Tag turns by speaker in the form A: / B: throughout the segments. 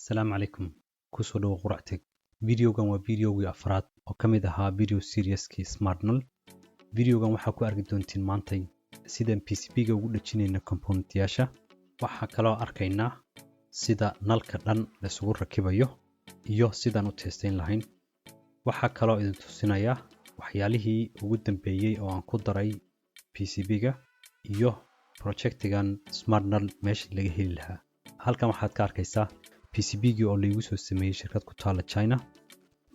A: السلام عليكم kusoo dhawo quractag videogan waa videogii afraad oo ka mid ahaa video serieski smartnal videogan waxaa ku arki doontiin maantay sidaan PCB-ga ugu dhajinayna component-yaasha waxaa kaloo arkaynaa sida nalka dhan la isugu rakibayo iyo sidaan u testayn lahayn waxaa kaloo idin tusinayaa waxyaalihii ugu dambeeyay oo aan ku daray PCB-ga iyo projectigan smartnal meesha laga heli lahaa halkan waxaad ka arkaysaa PCB-gii oo lagu soo sameeyay shirkad ku taala China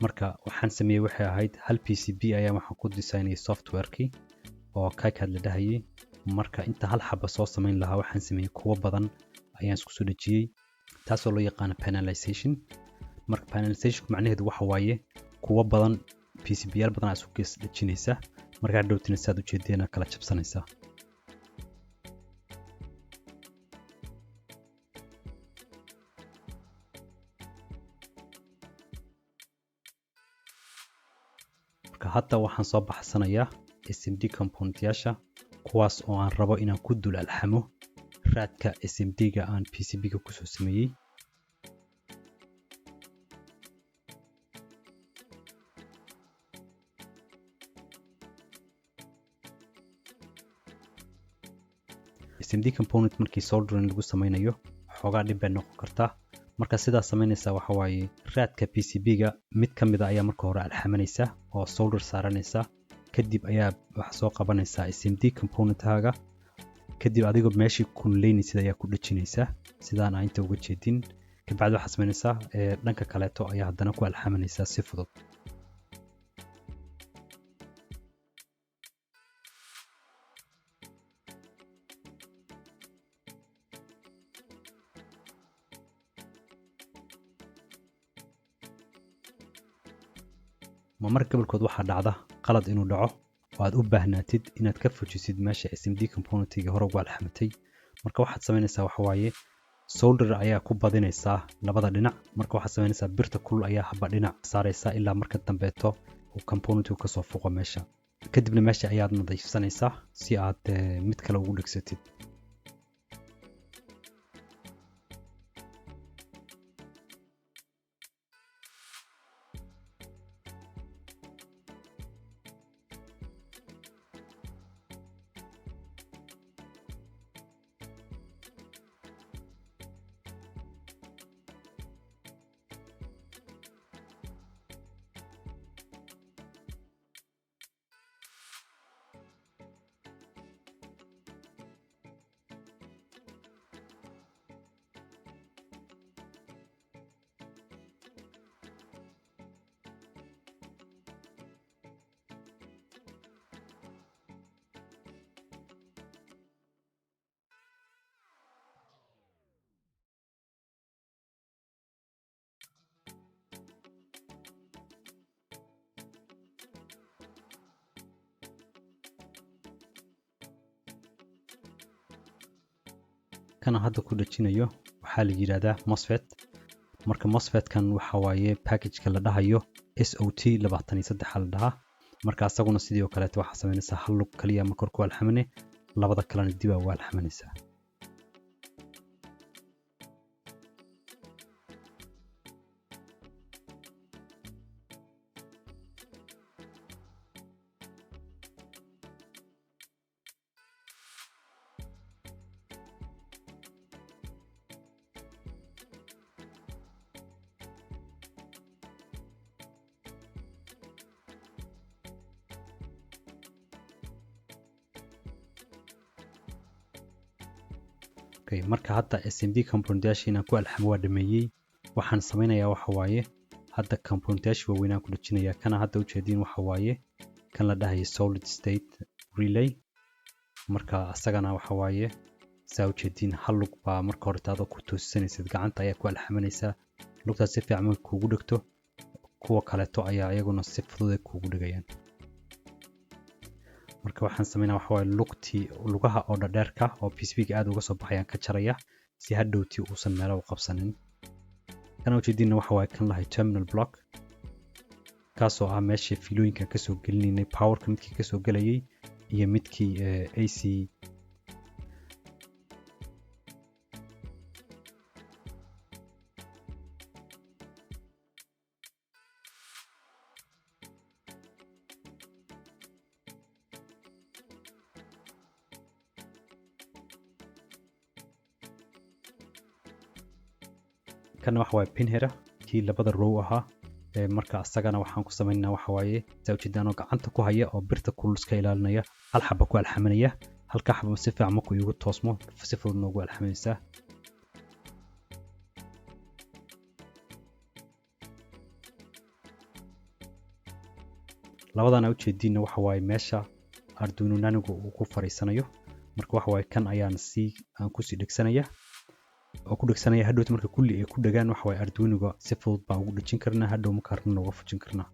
A: marka waxaan sameeyay waxay ahayd hal PCB ayaa waxaan ku designay software-kii oo KiCad la dhahayay marka inta hal xaba soo sameyn lahaa waxaan sameeyay kuwa badan ayaan isku soo dhajiyay taasoo loo yaqaan panelization marka panelization macnaheedu waxa waaye kuwa badan PCB-yaal badan aad isku gees dhajinaysa marka dhowtina saad u jeedina kala jabsanaysa hadda waxaan soo baxsanayaa SMD component-yaasha kuwaas oo aan rabo inaan ku dul alxamo raadka SMD-ga aan PCB-ga ku soo sameeyay SMD component markii soldering lagu sameynayo xoogaa dhib bay noqon kartaa marka sidaas sameynaysa waxa waaye raadka PCB-ga mid ka mid ah ayaa marka hore alxamanaysa oo solder saaranaysa kadib ayaa wax soo qabanaysa SMD component-haaga kadib adigoo meeshii kulleynaysa ayaa ku dhajinaysa sidaan aan inta uga jeedin kabacdi waxaad sameynaysaa dhanka kaleeto ayaa haddana ku alxamanaysa si fudud marka gobolkood waxaa dhacda qalad inuu dhaco oo aad u baahnaatid inaad ka fujisid meesha SMD component-ga hore ugu alxamatay marka waxaad sameynaysaa waxa waaye solder ayaa ku badinaysaa labada dhinac marka waxaad sameynaysaa birta kulul ayaa haba dhinac saaraysaa ilaa marka dambeeto uu component-gu ka soo fuqo meesha kadibna meesha ayaad nadiifsanaysaa si aad mid kale ugu dhigsatid kana hadda ku dhajinayo waxaa la yiraahdaa MOSFET marka MOSFET-kan waxa waaye package-ka la dhahayo SOT 23 la dhahaa marka asaguna sidoo kale waxa sameynaysaa hal lug kaliya marka ku alxamane labada kalena dib waa alxamanaysaa marka hadda SMD component-yaashiina ku alxamo waa dhameeyay waxaan sameynayaa waxa waaye hadda component-yaashi waaweynaan ku dhajinayaa kana hadda u jeedin waxa waaye kan la dhahayo solid state relay marka asagana waxa waaye saa u jeedin hal lug baa marka hore taado ku toosanaysid gacanta ayaa ku alxamanaysaa lugtaas si fiican kuugu dhigto kuwa kaleeto ayaa iyaguna si fudud kuugu dhigayaan marka waxaan sameynaa waxa waaye lugaha oo dheerka oo PCB-ga aad uga soo baxayaan ka jaraya si hadhowtii uusan meel u qabsanin kana ujeedina waxa waaye kan lahay terminal block kaasoo ah meesha fiilooyinka ka soo gelinaynay powerka midkii ka soo galayay iyo midkii AC kana waxa waaye pin header kii labada row ahaa marka asagana waxaan ku samaynaa waxa waaye saa ujeedaan oo gacanta ku haya oo birta kulul iska ilaalinaya hal xaba ku alxamanaya halka xaba si fiican markuu igu toosmo si fudud noogu alxamanaysaa labadana ujeediina waxa waaye meesha Arduino Nano uu ku fariisanayo marka waxa waaye kan ayaan ku sii dhigsanaya oo ku dhigsanaya hadhowt marka kulli ay ku dhagaan waxa waaye Arduino si fudud baan ugu dhijin karnaa hadhow marka rabno uga fujin karnaa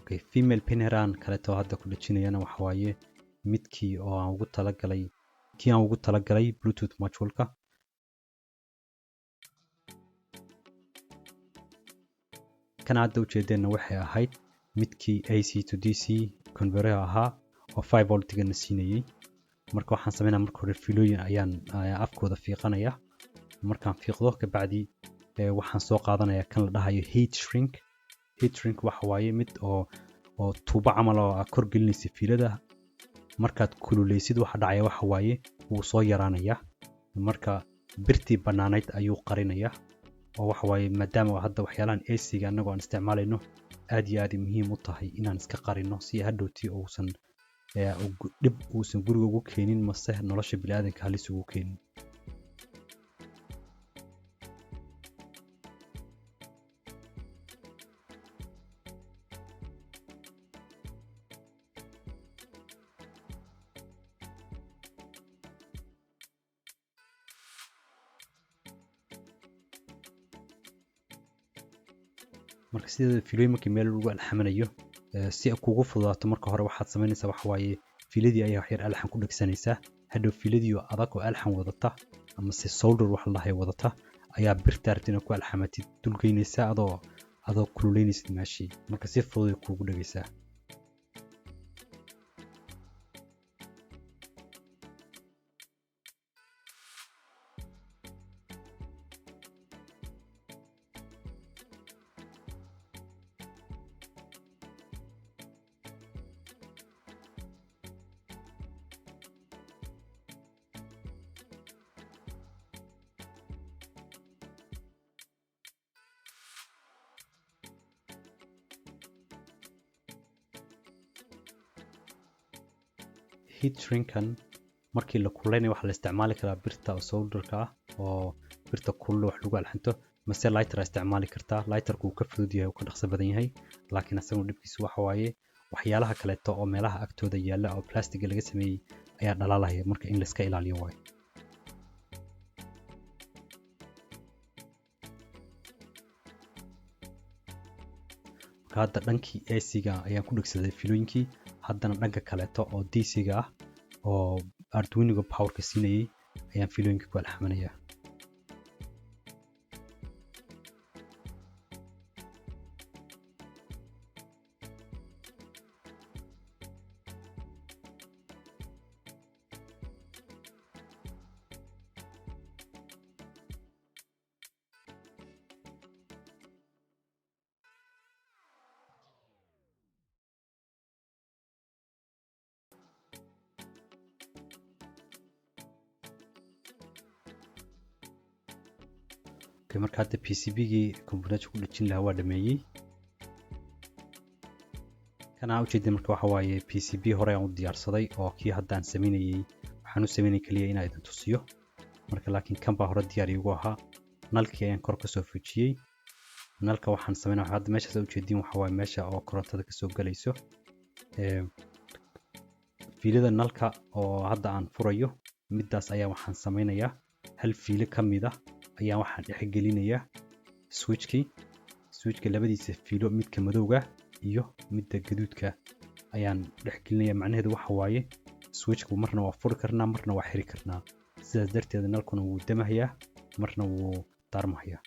A: okay female pin header kaleeto hadda ku dhajinayana waxa waaye midkii oo aan ugu talagalay Bluetooth module-ka kana hadda ujeedana waxay ahayd midkii AC to DC converter ahaa oo 5 volt gana siinayay marka waxaan sameynaa marka hore fiilooyin ayaan afkooda fiiqanaya markaan fiiqdo ka bacdi waxaan soo qaadanaya kan la dhahayo heat shrink waxa waaye mid oo tuubo camal oo kor gelinaysa fiilada markaad kululeysid waxa dhacaya waxa waaye wuu soo yaraanaya marka birtii banaanayd ayuu qarinaya oo waxa waaye maadaama hadda waxyaalahan AC-ga anagoo aan isticmaalayno aad iyo aad muhiim u tahay inaan iska qarino si hadhowtii uusan dhib uusan guriga ugu keenin mase nolosha bini'aadanka halis ugu keenin marka sida fiilooyin markii meel lagu alxamanayo si kugu fududaato marka hore waxaad samaynaysaa waxa waaye fiiladii ayaa wax yar alxan ku dhigsanaysaa hadhow fiiladii oo adag oo alxan wadata ama si solder wax la dhahay wadata ayaa birta rabtina ku alxamatid dulgeynaysaa adoo kululeynaysid meeshii marka si fudud ay kuugu dhagaysaa heat shrinkan markii la kuleynayo waxa la isticmaali karaa birta solderka oo birta kulul wax lagu alxanto mase lighter isticmaali kartaa lighterku uu ka fudud yahay oo ka dhaqso badan yahay laakiin asagoo dhibkiisu waxa waaye waxyaalaha kaleeto oo meelaha agtooda yaala oo plastic laga sameeyay ayaa dhalaalaya marka in la iska ilaaliyo waayo hadda dhankii AC-ga ayaan ku dhigsaday fiilooyinkii haddana dhanka kaleeto oo DC-ga ah oo Arduino powerka siinayay ayaan fiilooyinka ku alxamanaya marka hadda PCB-gii component ku dhajin lahaa waa dhameeyay kana ujeedin marka waxa waaye PCB hore aan u diyaarsaday oo kii hadda aan sameynayay waxaan u sameynay kaliya inaan idin tusiyo marka laakiin kan baa hore diyaar igu ahaa nalkii ayaan kor ka soo fujiyay nalka waxaan sameynaa hadda meeshaas ujeedin waxa waaye meesha oo korontada ka soo galayso fiilada nalka oo hadda aan furayo midaas ayaa waxaan sameynayaa hal fiilo kamid ah ayaa waxaan dhex gelinayaa switchka labadiisa fiilo midka madowga iyo midda gaduudka ayaan dhex gelinayaa macnaheedu waxa waaye switchku marna waa furi karnaa marna waa xiri karnaa sidaas darteed nalkuna wuu damahayaa marna wuu daarmahayaa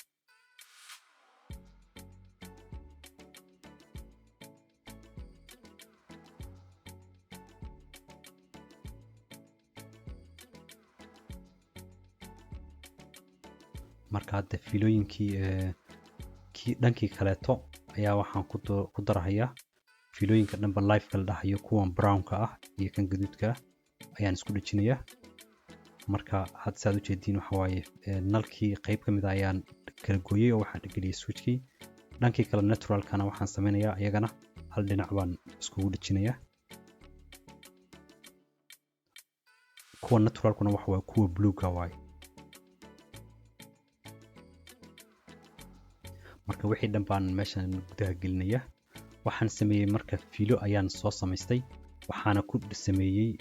A: marka hadda fiilooyinkii dhankii kaleeto ayaa waxaan ku darahayaa fiilooyinka dhanba live kala dhahayo kuwan brownka ah iyo kan gaduudka ah ayaan isku dhejinayaa. marka hadda saad u jeediin waxa waaye nalkii qayb ka mid ah ayaan kala gooyay oo waxaan geliyay switchkii. dhankii kale naturalkana waxaan sameynayaa iyagana hal dhinac baan iskugu dhejinayaa. kuwa naturalkuna waxa waaye kuwa bluega waaye. marka wixii dhan baan meeshan gudaha gelinayaa. waxaan sameeyey marka fiilo ayaan soo samaystay, waxaana ku sameeyey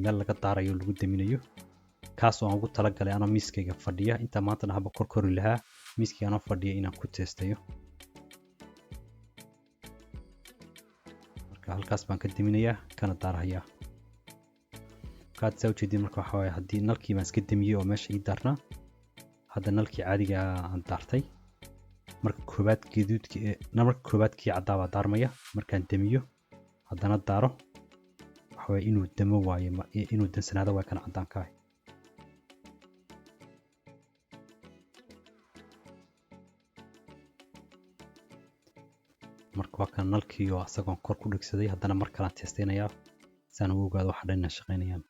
A: meel laga daarayo lagu daminayo, kaas oo aan ugu talagalay anoo miiskayga fadhiya inta maanta haba korkori lahaa miiskayga anoo fadhiya inaan ku testayo. marka halkaas baan ka daminayaa kana daarahayaa. kaad saa ujeedin marka waxa waaye haddii nalkii baan iska damiyey oo meesha ii daarnaa, hadda nalkii caadiga aan daartay. marka koobaadkii caddaa baa daarmaya. markaan damiyo haddana daaro waxa waaye inuu damo waaye, inuu dansanaado waa kan caddaan ka ah. marka waa kan nalkii oo asagoon kor ku dhegsaday haddana mar kalaan testeynayaa saan ugu ogaado waxa dhan inay shaqeynayaan.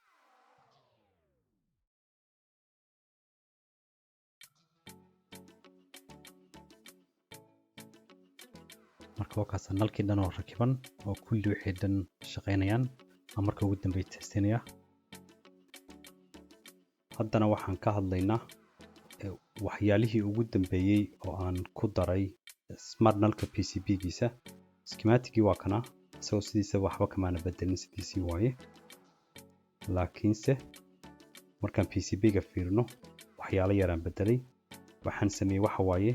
A: marka waa kaas nalkii dhan oo rakiban oo kulli wixii dhan shaqeynayaan aan marka ugu dambeey testeynayaa. haddana waxaan ka hadlaynaa waxyaalihii ugu dambeeyey oo aan ku daray smart nalka PCB-giisa. schematic-gii waa kana, isagoo sidiisa waxba kamaana bedelin, sidiisii waaye. laakiinse markaan PCB-ga fiirino waxyaalo yaraan bedelay. waxaan sameeyey waxa waaye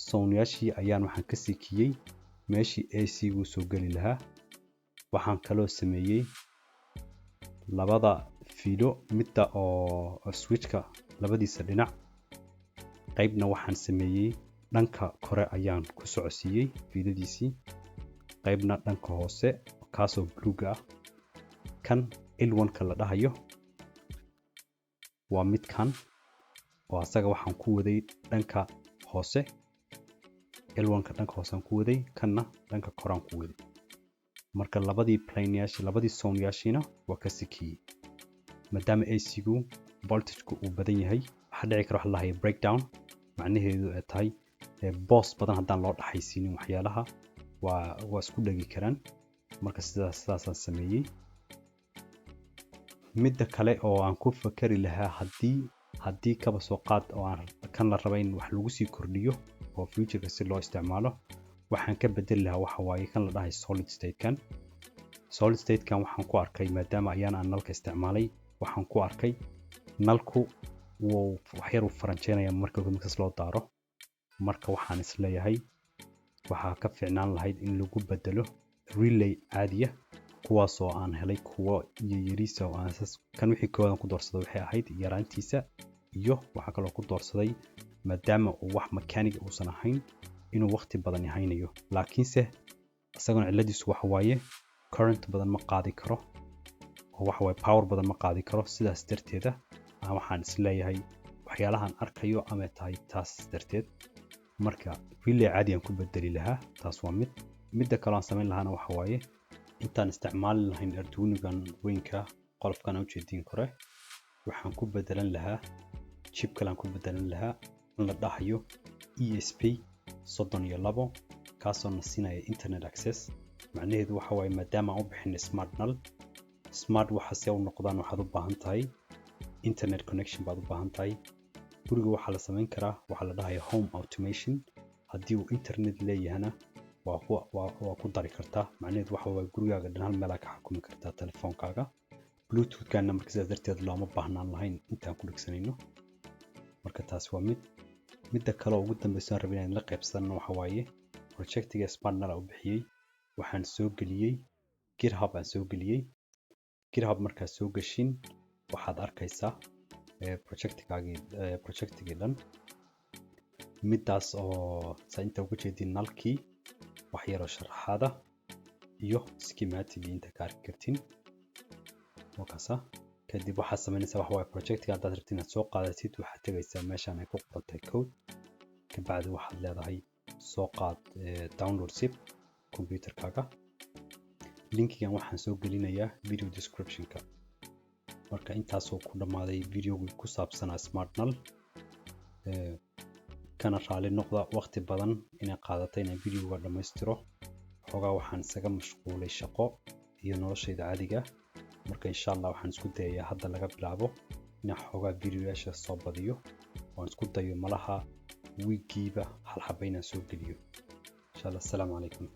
A: soonyaashii ayaan waxaan ka sikiyey meeshii AC-gu soo geli lahaa. waxaan kaloo sameeyey labada fiilo, midda oo switchka labadiisa dhinac qaybna waxaan sameeyey dhanka kore ayaan ku socodsiiyey fiiladiisii, qaybna dhanka hoose kaasoo bluega ah. kan L1ka la dhahayo waa midkan oo asaga waxaan ku waday dhanka hoose. L1ka dhanka hoose aan ku waday, kanna dhanka koraan ku waday. marka labadii planeyaashii labadii soonyaashiina waa ka sikiyey maadaama AC-gu voltage-ku uu badan yahay. waxaa dhici kara wax la dhahayo breakdown, macnaheedu ay tahay boos badan haddaan loo dhaxaysiinin waxyaalaha waa isku dhegi karaan. marka sidaasaan sameeyey. midda kale oo aan ku fakari lahaa haddii kaba soo qaad oo aan kan la raba in wax lagu sii kordhiyo oo future-ka si loo isticmaalo, waxaan ka bedeli lahaa waxa waaye kan la dhahay solid state-kan. solid state-kan waxaan ku arkay maadaama ayaan nalka isticmaalay, waxaan ku arkay nalku waxyar uu faranjeynaya markaas loo daaro. marka waxaan isleeyahay waxaa ka fiicnaan lahayd in lagu bedelo relay caadiya, kuwaasoo aan helay kuwo yariisa oo aan kan wixii koodan ku doorsaday waxay ahayd yaraantiisa, iyo waxaa kaloo ku doorsaday maadaama uu wax mechanic uusan ahayn inuu waqti badan yahaynayo. laakiinse isagoon ciladiisu waxa waaye current badan ma qaadi karo oo waxa waaye power badan ma qaadi karo. sidaas darteeda waxaan isleeyahay waxyaalahan arkayo ama tahay taas darteed marka relay caadi aan ku bedeli lahaa. taas waa midda kale aan samayn lahaana waxa waaye intaan isticmaali lahayn Arduino-gan weynka qolofkan u jeedin kore, waxaan ku bedelan lahaa chip kale aan ku bedelan lahaa in la dhahayo ESP32, kaasoo na siinaya internet access. macnaheedu waxa waaye maadaama aan u bixin smart nal, smart waxa si u noqdaan waxaad u baahan tahay internet connection baad u baahan tahay. guriga waxaa la samayn karaa waxaa la dhahayo home automation. haddii uu internet leeyahana waa ku dari kartaa. macnaheedu waxa waaye gurigaaga dhan hal meel ka xukumi kartaa telefoonkaaga. bluetooth-kana marka sidaas darteed looma baahnaan lahayn intaan ku dhegsanayno. marka taas waa midda kale oo ugu dambaysa rabay inaan la qaybsano waxa waaye projectiga smart nal u bixiyey. waxaan soo geliyey GitHub aan soo geliyey. GitHub markaa soo gashin waxaad arkaysaa projectigii dhan. midaas oo saa inta ugu jeedin nalkii wax yaroo sharaxaada iyo schematic inta ka arki kartin. wakaasa kadib waxaad samaynaysaa waxa waaye projectiga haddaad rabtid inaad soo qaadatid waxaad tagaysaa meeshaan ay ku qoran tahay code. kabacdi waxaad leedahay soo qaad download zip computerkaaga. linkigan waxaan soo gelinayaa video descriptionka. marka intaasoo ku dhammaaday videogii ku saabsanaa SmartNull. kana raali noqda waqti badan inay qaadatay inaan videoga dhammaystiro. xoogaa waxaan isaga mashquulay shaqo iyo noloshayda caadiga. marka insha Allah waxaan isku dayayaa hadda laga bilaabo inaan xoogaa videoyaasha soo badiyo. waan isku dayo malaha wiigiiba hal xaba inaan soo geliyo. insha Allah. Assalaamu calaykum.